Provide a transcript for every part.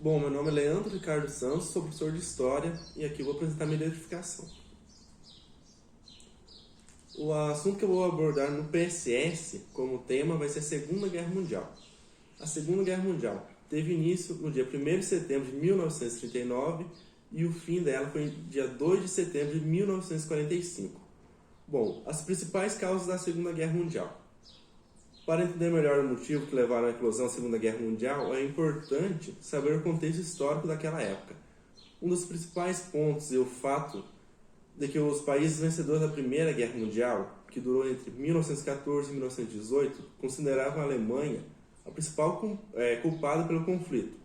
Bom, meu nome é Leandro Ricardo Santos, sou professor de História e aqui vou apresentar minha identificação. O assunto que eu vou abordar no PSS como tema vai ser a Segunda Guerra Mundial. A Segunda Guerra Mundial teve início no dia 1º de setembro de 1939 e o fim dela foi dia 2 de setembro de 1945. Bom, as principais causas da Segunda Guerra Mundial. Para entender melhor o motivo que levaram à eclosão da Segunda Guerra Mundial, é importante saber o contexto histórico daquela época. Um dos principais pontos é o fato de que os países vencedores da Primeira Guerra Mundial, que durou entre 1914 e 1918, consideravam a Alemanha a principal culpada pelo conflito.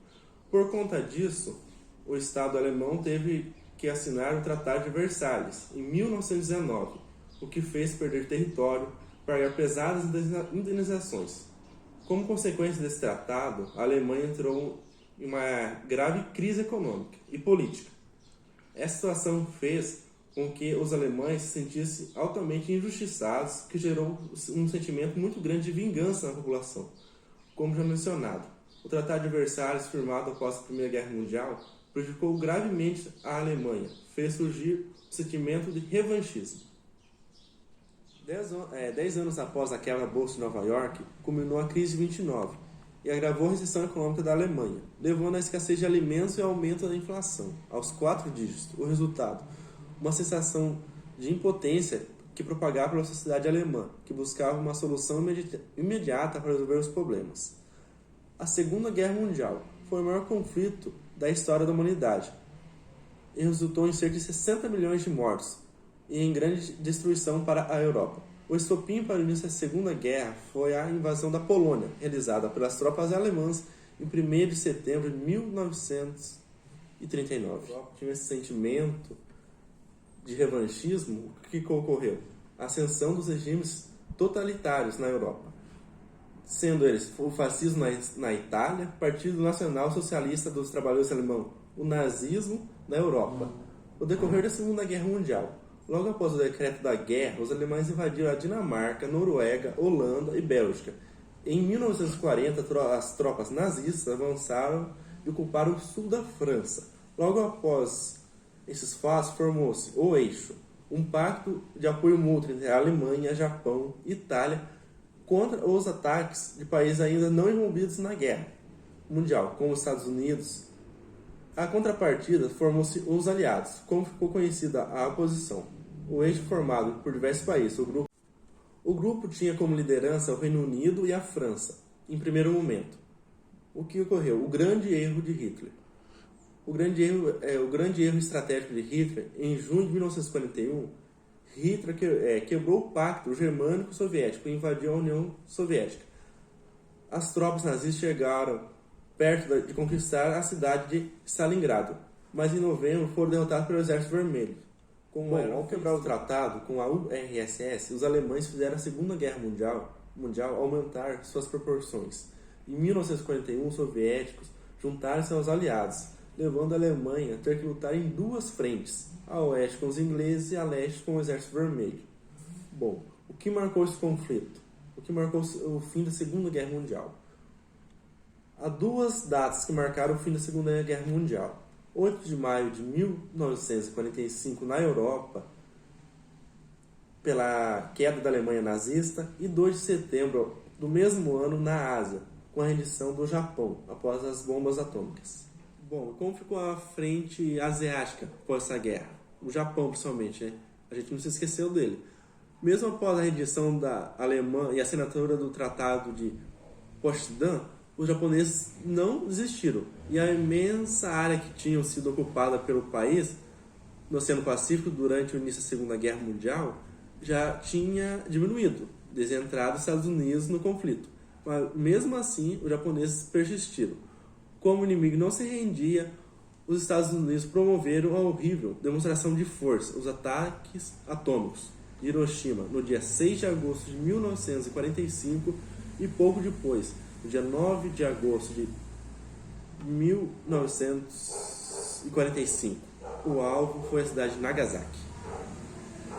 Por conta disso, o Estado alemão teve que assinar o Tratado de Versalhes em 1919, o que fez perder território, pagar pesadas indenizações. Como consequência desse tratado, a Alemanha entrou em uma grave crise econômica e política. Essa situação fez com que os alemães se sentissem altamente injustiçados, que gerou um sentimento muito grande de vingança na população. Como já mencionado, o Tratado de Versalhes, firmado após a Primeira Guerra Mundial, prejudicou gravemente a Alemanha, fez surgir o sentimento de revanchismo. 10 anos após a quebra da Bolsa de Nova York, culminou a crise de 29 e agravou a recessão econômica da Alemanha, levando à escassez de alimentos e ao aumento da inflação, aos 4 dígitos. O resultado, uma sensação de impotência que propagava pela sociedade alemã, que buscava uma solução imediata para resolver os problemas. A Segunda Guerra Mundial foi o maior conflito da história da humanidade e resultou em cerca de 60 milhões de mortos e em grande destruição para a Europa. O estopim para o início da Segunda Guerra foi a invasão da Polônia, realizada pelas tropas alemãs em 1º de setembro de 1939. A Europa tinha esse sentimento de revanchismo. O que ocorreu? A ascensão dos regimes totalitários na Europa, sendo eles o fascismo na Itália, Partido Nacional Socialista dos Trabalhadores Alemão, o nazismo na Europa. No decorrer da Segunda Guerra Mundial, logo após o decreto da guerra, os alemães invadiram a Dinamarca, Noruega, Holanda e Bélgica. Em 1940, as tropas nazistas avançaram e ocuparam o sul da França. Logo após esses fatos, formou-se o Eixo, um pacto de apoio mútuo entre a Alemanha, Japão e Itália contra os ataques de países ainda não envolvidos na guerra mundial, como os Estados Unidos. A contrapartida formou-se os aliados, como ficou conhecida a oposição. O eixo formado por diversos países. O grupo tinha como liderança o Reino Unido e a França, em primeiro momento. O que ocorreu? O grande erro de Hitler. O grande erro estratégico de Hitler, em junho de 1941, Hitler quebrou o pacto germânico-soviético e invadiu a União Soviética. As tropas nazistas chegaram perto de conquistar a cidade de Stalingrado, mas em novembro foram derrotados pelo Exército Vermelho. Ao quebrar o tratado com a URSS, os alemães fizeram a Segunda Guerra Mundial aumentar suas proporções. Em 1941, os soviéticos juntaram-se aos aliados, levando a Alemanha a ter que lutar em duas frentes, a oeste com os ingleses e a leste com o Exército Vermelho. Bom, o que marcou esse conflito? O que marcou o fim da Segunda Guerra Mundial? Há duas datas que marcaram o fim da Segunda Guerra Mundial. 8 de maio de 1945 na Europa, pela queda da Alemanha nazista, e 2 de setembro do mesmo ano na Ásia, com a rendição do Japão após as bombas atômicas. Bom, como ficou a frente asiática após essa guerra? O Japão, principalmente, né? A gente não se esqueceu dele. Mesmo após a rendição da Alemanha e a assinatura do Tratado de Potsdam, os japoneses não desistiram, e a imensa área que tinha sido ocupada pelo país no Oceano Pacífico durante o início da Segunda Guerra Mundial já tinha diminuído, desde a entrada dos Estados Unidos no conflito. Mas mesmo assim, os japoneses persistiram. Como o inimigo não se rendia, os Estados Unidos promoveram a horrível demonstração de força, os ataques atômicos de Hiroshima, no dia 6 de agosto de 1945 e pouco depois, no dia 9 de agosto de 1945. O alvo foi a cidade de Nagasaki.